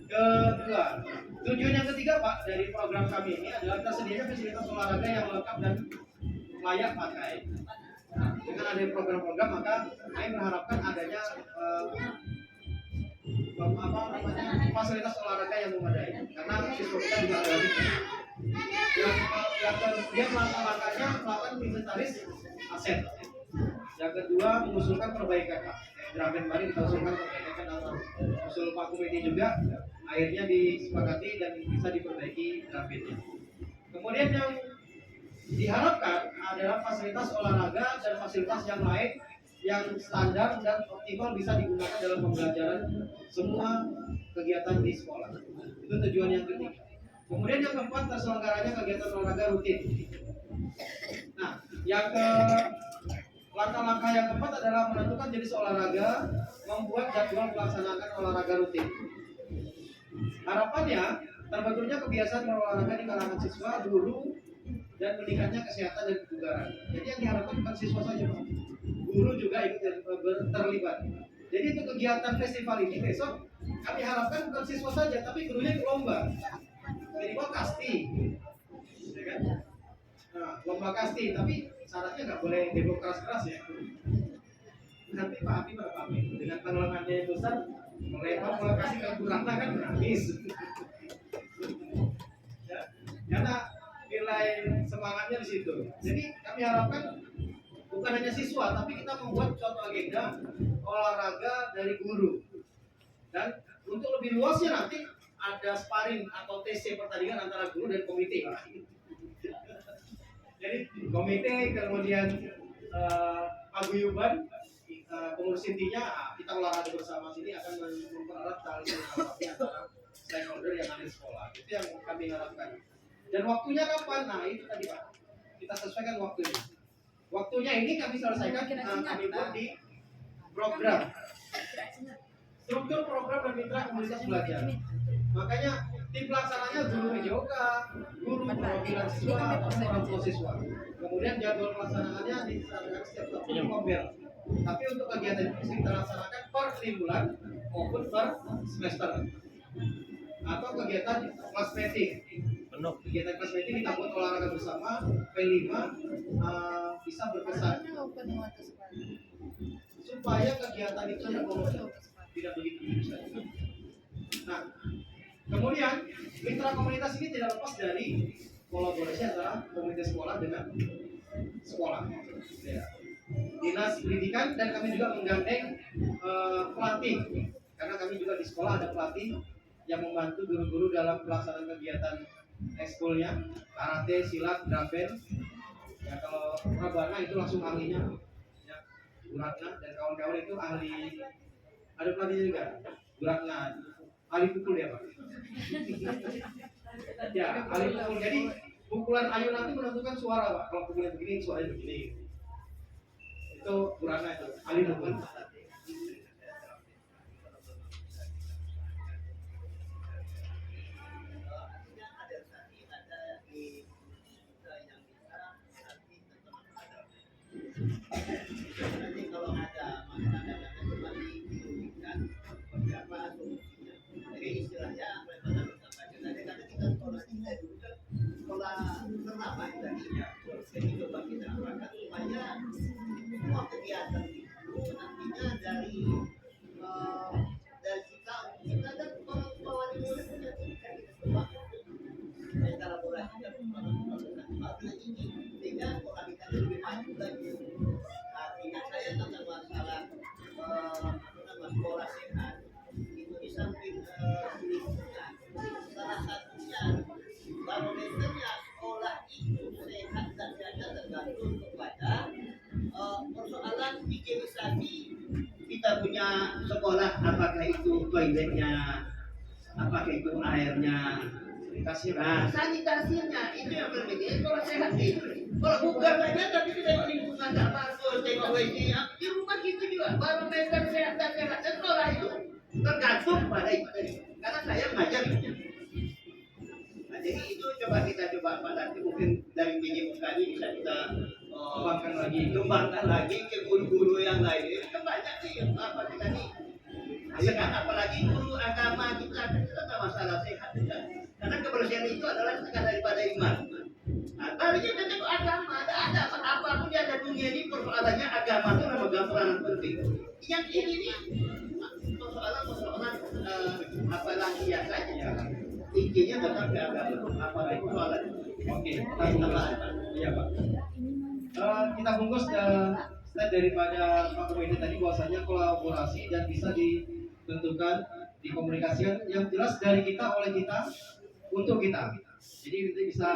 kedua. Tujuan yang ketiga Pak dari program kami ini adalah tersedianya fasilitas olahraga yang lengkap dan layak pakai. Nah, dengan adanya program-program maka kami mengharapkan adanya fasilitas olahraga yang memadai karena siswa kita juga ada yang kemudian langkah-langkahnya melakukan inventaris aset. Yang kedua mengusulkan perbaikan Pak. Draft kemarin kita usulkan perbaikan atau usul Pak Komite juga akhirnya disepakati dan bisa diperbaiki draftnya. Kemudian yang diharapkan adalah fasilitas olahraga dan fasilitas yang lain yang standar dan optimal bisa digunakan dalam pembelajaran semua kegiatan di sekolah. Itu tujuan yang ketiga. Kemudian yang keempat, terselenggaranya kegiatan olahraga rutin. Nah, langkah-langkah yang keempat adalah menentukan jenis olahraga, membuat jadwal melaksanakan olahraga rutin. Harapannya terbentuknya kebiasaan berolahraga di kalangan siswa, guru, dan meningkatnya kesehatan dan kebugaran. Jadi yang diharapkan bukan siswa saja Pak, guru juga ikut terlibat. Jadi untuk kegiatan festival ini besok kami harapkan bukan siswa saja, tapi gurunya ikut lomba. Minimal kasti, ya kan? Nah, lomba kasti, tapi syaratnya nggak boleh demo keras-keras ya. Nanti Pak Abi dengan pengelolangannya yang besar, melempar bola kasih ke kurangnya kan nangis. Ya, karena nilai semangatnya di situ. Jadi kami harapkan bukan hanya siswa, tapi kita membuat suatu agenda olahraga dari guru. Dan untuk lebih luasnya nanti ada sparring atau TC pertandingan antara guru dan komite. Jadi komite kemudian paguyuban, pengurus intinya kita olahraga bersama sini akan mempererat tali silaturahmi antara stakeholder yang ada di sekolah. Itu yang kami harapkan. Dan waktunya kapan? Nah itu tadi Pak, kita sesuaikan waktunya. Waktunya ini kami selesaikan, kami buat di program, struktur program dan mitra komunitas belajar. Makanya tim pelaksananya guru yoga, guru perwakilan siswa, orang tua siswa. Kemudian jadwal pelaksanaannya disampaikan setiap tahun mobil. Tapi untuk kegiatan itu bisa kita laksanakan per 5 bulan maupun per semester. Atau kegiatan kelas meeting. Kegiatan kelas meeting kita buat olahraga bersama P5 bisa berkesan supaya kegiatan itu tidak begitu bisa. Nah, kemudian mitra komunitas ini tidak lepas dari kolaborasi antara komunitas sekolah dengan sekolah. Ya. Dinas pendidikan dan kami juga menggandeng pelatih, karena kami juga di sekolah ada pelatih yang membantu guru-guru dalam pelaksanaan kegiatan ekskulnya, karate, silat, drapen. Ya kalau Rabana itu langsung ahlinya, ya, Buratna dan kawan-kawan itu ahli. Ada pelatih juga, Buratna, ahli pukul ya Pak. Ya, ahli pukul. Jadi pukulan ayunan itu menentukan suara Pak. Kalau pukulnya begini, suaranya begini. Itu Buratna itu, ahli pukul. Nanti kalau ada masyarakat yang kembali dirugikan, seperti apa solusinya? Jadi istilahnya bagaimana disampaikan tadi, karena kita sekolah kita juga sekolah ternama tadinya. Jadi coba kita arahkan supaya semua kegiatan itu nantinya dari kita dan orang tua di murid punya tingkat kita coba antara bola kita bersama ini sehingga sekolah kita lebih maju lagi. Ingat saya tentang masalah sekolah sehat itu di samping lingkungan, salah satunya barometernya sekolah itu sehat dan tidaknya tergantung kepada persoalan higienisasi. Kita punya sekolah, apakah itu toiletnya, apakah itu airnya, sanitasinya itu yang berbeda. Sekolah sehat itu kalau bukan saja tapi kita lingkungan tak bagus, tengok WC di rumah kita juga barometer sehat dan sehat sekolah itu tergantung pada itu tadi. Karena saya mengajar itu. Nah, jadi itu coba pada mungkin dari media kali bisa kita kembangkan lagi ke guru-guru yang lain. Itu banyak sih apa kita nih. Sekarang apalagi guru agama kita tentang masalah sehat juga. Karena kebersihan itu adalah setengah daripada iman. Nah, barunya tentang agama, ada apapun yang ada dunia ini persoalannya agama itu memegang peranan penting. Yang ini nih persoalan apalagi ya saja. Intinya tetap ke agama. Apalagi persoalan. Oke, iya Pak. Kita bungkus slide daripada Pak Komite tadi bahwasanya kolaborasi dan bisa ditentukan, dikomunikasikan yang jelas dari kita oleh kita untuk kita. Jadi nanti bisa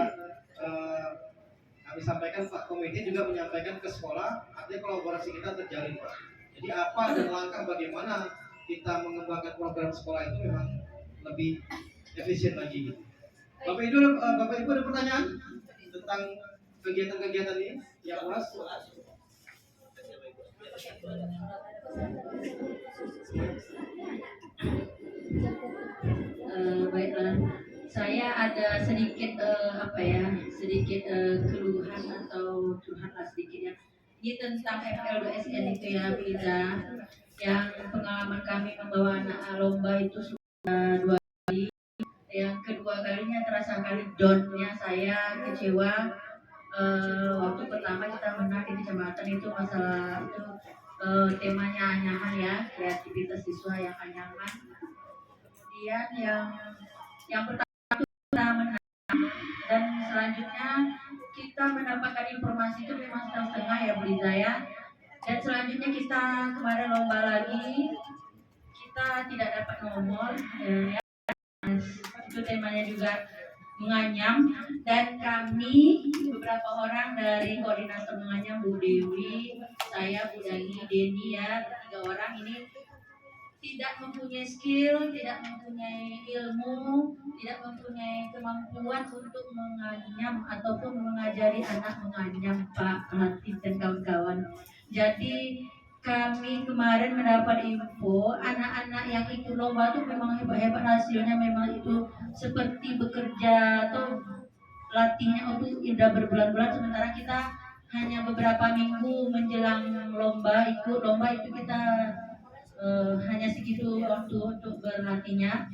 kami sampaikan, Pak Komite juga menyampaikan ke sekolah, artinya kolaborasi kita terjalin Pak. Jadi apa dan langkah bagaimana kita mengembangkan program sekolah itu memang lebih efisien lagi. Bapak Ibu ada pertanyaan tentang kegiatan-kegiatan ini? Ya, Mas. Baiklah, saya ada sedikit keluhan atau curhatlah sedikit ya. Ini tentang FL2SN itu ya, Biza. Yang pengalaman kami membawa anak lomba itu sudah 2 kali. Yang kedua kalinya terasa kali down-nya saya kecewa. Waktu pertama kita menang di kecamatan itu masalah itu temanya anyaman ya, kreativitas siswa yang anyaman. Kemudian yang pertama itu kita menang, dan selanjutnya kita mendapatkan informasi itu memang setengah ya Bu Liza ya. Dan selanjutnya kita kemarin lomba lagi, kita tidak dapat nomor ya. Itu temanya juga menganyam, dan kami beberapa orang dari koordinator menganyam, Bu Dewi, saya, Bu Dani, Denny ya, 3 orang ini tidak mempunyai skill, tidak mempunyai ilmu, tidak mempunyai kemampuan untuk menganyam ataupun mengajari anak menganyam, Pak Latif dan kawan-kawan. Jadi kami kemarin mendapat info anak-anak yang ikut lomba itu memang hebat-hebat, hasilnya memang itu seperti bekerja atau latihnya itu udah berbulan-bulan, sementara kita hanya beberapa minggu menjelang lomba, ikut lomba itu kita hanya segitu waktu untuk berlatihnya.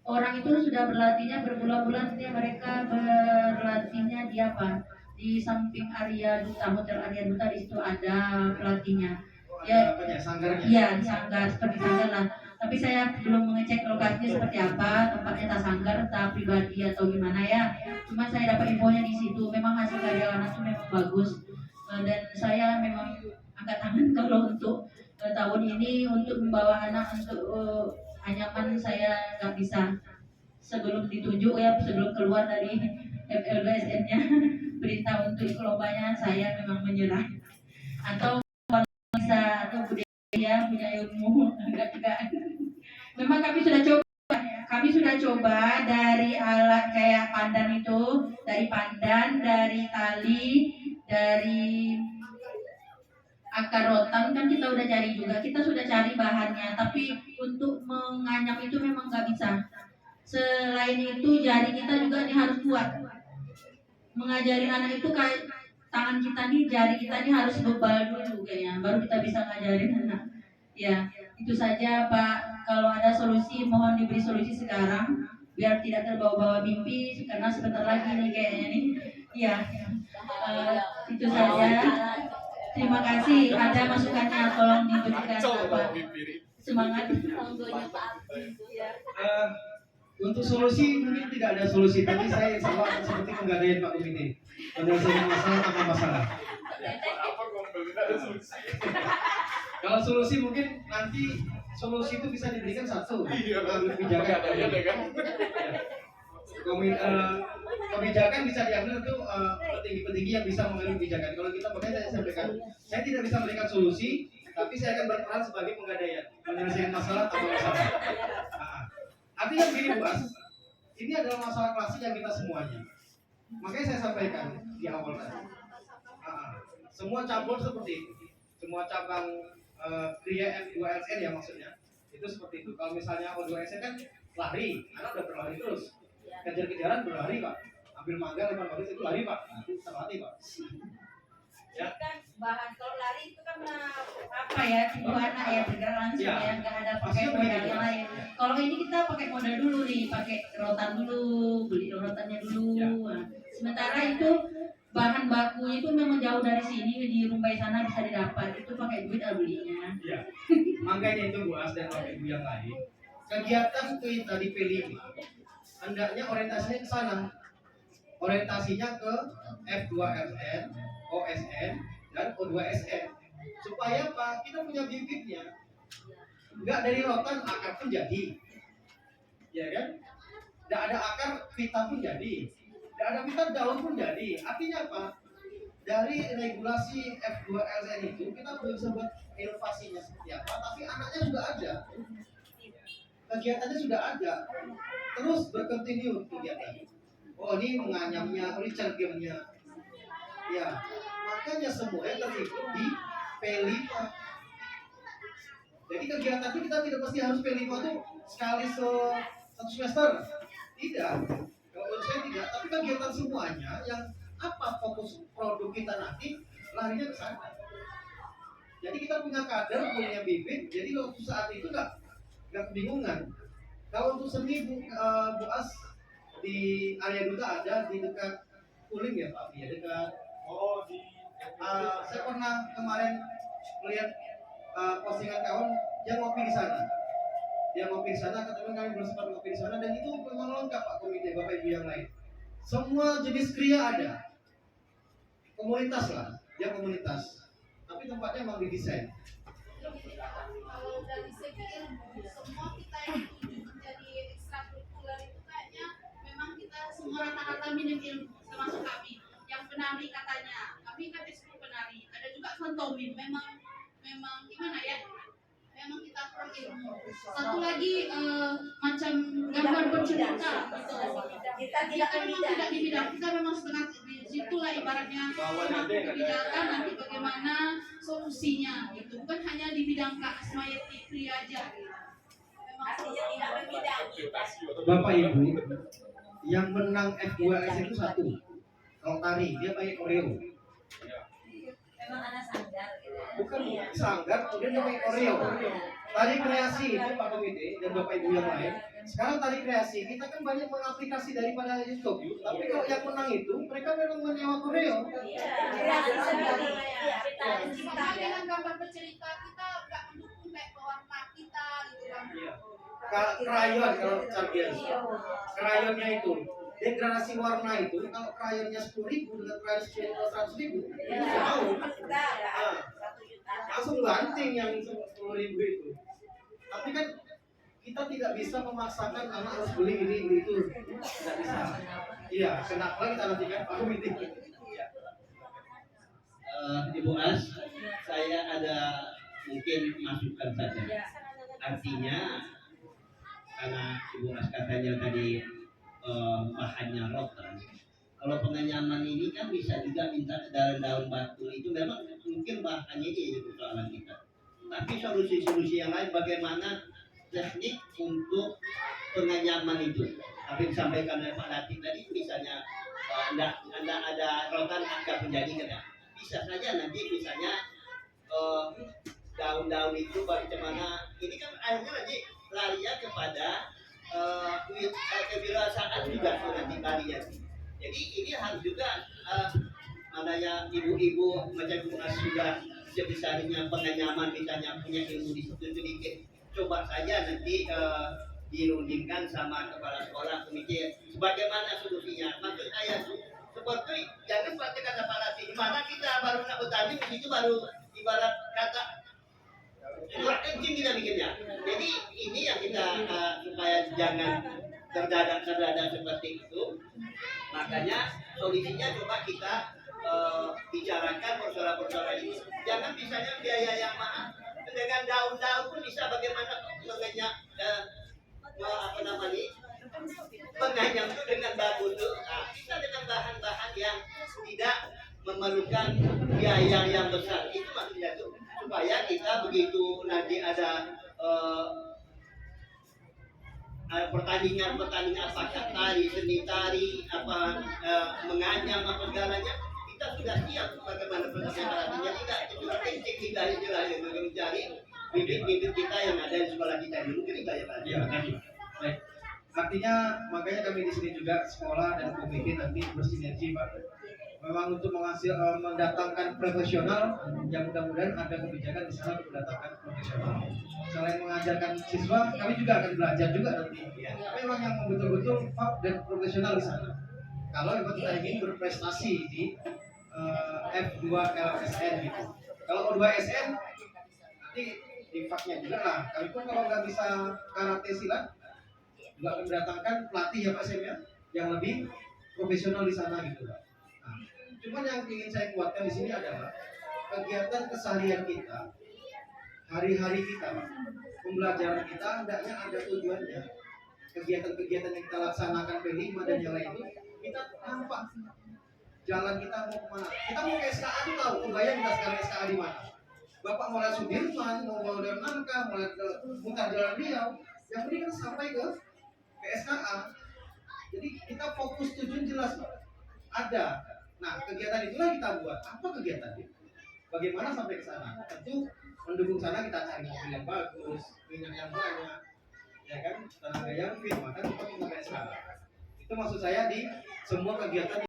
Orang itu sudah berlatihnya berbulan-bulan, mereka berlatihnya di apa? Di samping Arya Duta, Hotel Arya Duta, di situ ada pelatihnya. Ya, sanggarnya. iya, di sanggar, seperti sanggar lah. Tapi saya belum mengecek lokasinya seperti apa, tempatnya tak sanggar, entah pribadi atau gimana ya. Cuma saya dapat infonya di situ, memang hasil karya anak itu memang bagus. Dan saya memang angkat tangan kalau untuk tahun ini untuk membawa anak untuk anyaman saya nggak bisa. Sebelum ditunjuk ya, sebelum keluar dari FLBSN-nya berita untuk ikut lombanya, saya memang menyerah. Atau bisa, atau budaya punya ilmu enggak juga. Memang kami sudah coba dari alat kayak pandan itu, dari pandan, dari tali, dari akar rotan kan kita udah cari juga, kita sudah cari bahannya, tapi untuk menganyam itu memang nggak bisa. Selain itu jari kita juga nih harus kuat. Mengajari anak itu kayak tangan kita nih, jari kita nih harus bebal dulu kayaknya, baru kita bisa ngajarin anak. Ya, itu saja Pak. Kalau ada solusi mohon diberi solusi sekarang biar tidak terbawa-bawa mimpi karena sebentar lagi nih kayaknya nih. Ya, itu saja. Terima kasih. Ada masukannya tolong diberikan Pak. Semangat. Untuk solusi mungkin tidak ada solusi, tapi saya insya Allah akan seperti penggadaian Pak Komite. Menyelesaikan masalah tanpa masalah. Kalau solusi mungkin nanti solusi itu bisa diberikan satu kebijakan. Kebijakan bisa diambil itu petinggi-petinggi yang bisa mengambil kebijakan. Kalau kita makanya saya sampaikan, saya tidak bisa memberikan solusi, tapi saya akan berperan sebagai penggadaian, menyelesaikan masalah tanpa masalah. Artinya begini Bu As, ini adalah masalah klasik yang kita semuanya. Makanya saya sampaikan di awal tadi. Semua cabur seperti itu, semua cabang Kria F2SN ya maksudnya, itu seperti itu. Kalau misalnya O2SN kan lari, anak udah berlari terus, kejar-kejaran berlari Pak, ambil mangga lempar baris itu lari Pak, nanti terlatih Pak. Ya. Kan bahan kalau lari itu kan apa ya, tipu anak ya, bergerak langsung ya, nggak ada pakai modal yang lain. Kalau ini kita pakai modal dulu nih, pakai rotan dulu, beli rotannya dulu. Nah, sementara itu bahan bakunya itu memang jauh dari sini, di Rumbai sana bisa didapat, itu pakai duit belinya. Ya. Makanya itu Bu As dan Bapak Ibu yang lain, kegiatan kita di P5 hendaknya orientasinya ke sana. Orientasinya ke F2SN, OSN, dan O2SN. Supaya apa? Kita punya bibitnya. Enggak dari rotan, akar pun jadi. Ya kan? Enggak ada akar, pita pun jadi. Enggak ada pita, daun pun jadi. Artinya apa? Dari regulasi F2SN itu, kita bisa buat inovasinya seperti apa, tapi anaknya sudah ada. Kegiatannya sudah ada. Terus berkontinu kegiatan. Oh ini menganyamnya, oh ini cergemnya. Ya, makanya semuanya terlibat di P5. Jadi kegiatan itu kita tidak pasti harus P5 itu sekali satu semester. Tidak. Kalau menurut saya tidak. Tapi kegiatan semuanya yang apa fokus produk kita nanti larinya ke sana. Jadi kita punya kader, punya bibit. Jadi waktu saat itu nggak kebingungan. Kalau untuk seni Bu As di Arya Duta ada di dekat Kulim ya Pak, ya dekat. Oh di. Saya pernah kemarin melihat postingan kawan yang ngopi di sana. Dia ngopi di sana, ketemu kami belum sempat ngopi di sana dan itu memang lengkap Pak Komite Bapak Ibu yang lain. Semua jenis kria ada. Komunitas lah, dia komunitas. Tapi tempatnya memang didesain. Kalau dari segi ilmu, semua kita yang menjadi ekstrakurikuler itu kayaknya memang kita semua rata-rata minim ilmu, termasuk kami. Yang benar Satu lagi macam gambar bercerita gitu. Kita Kita memang tidak di bidang, kita memang setengah di situ lah ibaratnya memang kebijakan nanti bagaimana solusinya gitu, bukan hanya di bidang Kak Asmayati pria aja gitu. Memang artinya tidak berbidang. Bapak Ibu, yang menang F2S itu satu. Kalau tari dia pakai koreo. Memang anak sanggar gitu. Bukan sanggar, kemudian dia pakai koreo. Tari kreasi itu Pak Komite dan Bapak Ibu yang lain. Sekarang tari kreasi kita kan banyak mengaplikasi daripada YouTube. Tapi kalau yang menang itu mereka memang menyewa koreo. Kreasi sendiri. Makanya dengan gambar bercerita kita nggak mendukung kayak pewarna kita gitu kan. Krayon kalau Chargian. Krayonnya itu degradasi warna itu kalau krayonnya 10.000 dengan krayon 100.000 itu jauh. Langsung banting yang 10.000 itu. Tapi kan kita tidak bisa memaksakan anak harus beli ini beli itu, tidak bisa. Iya, kenapa kita nanti kan Pak Komite. Ibu As, saya ada mungkin masukan saja. Artinya karena Ibu As katanya tadi bahannya rotan. Kalau penganyaman ini kan bisa juga minta ke daun batu itu memang mungkin bahannya ini jadi persoalan kita. Tapi solusi-solusi yang lain bagaimana teknik untuk penganyaman itu. Tapi disampaikan oleh Pak Latif tadi misalnya anda ada rotan agak menjadi kan, bisa saja nanti misalnya daun-daun itu bagaimana ini kan akhirnya nanti larinya kepada kewirausahaan juga nanti larinya. Jadi ini harus juga adanya ibu-ibu macam Ibu As sudah sebesarnya penganyaman misalnya punya ilmu di situ sedikit, coba saja nanti dirundingkan sama kepala sekolah komite sebagaimana solusinya. Maksud saya seperti jangan seperti kata Pak Latif, di mana kita baru nak bertani di situ baru ibarat kata luar kencing kita bikinnya. Jadi ini yang kita supaya jangan terdadak seperti itu. Makanya solusinya coba kita bicarakan persoalan-persoalan ini. Jangan misalnya biaya yang mahal. Dengan daun-daun pun bisa bagaimana mengenyak apa namanya menganyam itu dengan bagus itu. Nah, bisa dengan bahan-bahan yang tidak memerlukan biaya yang besar. Itu maksudnya tuh supaya kita begitu nanti ada pertandingan apakah tari, seni tari, apa menganyam apa segalanya, kita sudah siap bagaimana pertandingan. Jadi tidak kencing kita istilahnya mencari bibit-bibit kita yang ada di sekolah kita ini. Mungkin itu ya Pak. Iya, baik. Artinya makanya kami di sini juga sekolah dan komite nanti bersinergi Pak. Memang untuk mendatangkan profesional yang mudah-mudahan ada kebijakan di sana untuk mendatangkan profesional. Selain mengajarkan siswa, kami juga akan belajar juga nanti. Memang yang betul-betul Pak dan profesional di sana. Kalau memang kita ingin berprestasi di F2 LSN gitu. Kalau O2SN nanti di faknya juga lah. Kami pun kalau nggak bisa karate silat juga akan mendatangkan pelatih ya Pak Sem ya, yang lebih profesional di sana gitu Pak. Nah, cuman yang ingin saya kuatkan di sini adalah kegiatan keseharian kita, hari-hari kita, Pak. Pembelajaran kita hendaknya ada tujuannya. Kegiatan-kegiatan yang kita laksanakan P5 dan yang lain itu kita nampak jalan kita mau kemana. Kita mau ke SKA itu tahu, kebayang kita sekarang SKA di mana. Bapak mau lihat Sudirman, mau lihat Nangka, mau lihat Mutar Jalan Riau, yang penting kan sampai ke SKA. Jadi kita fokus tujuan jelas Pak. Ada. Nah kegiatan itulah kita buat. Apa kegiatannya? Bagaimana sampai ke sana? Tentu mendukung sana kita cari mobil yang bagus, minyak yang banyak, ya kan, tenaga yang fit, maka kita SKA. Itu maksud saya di semua kegiatan.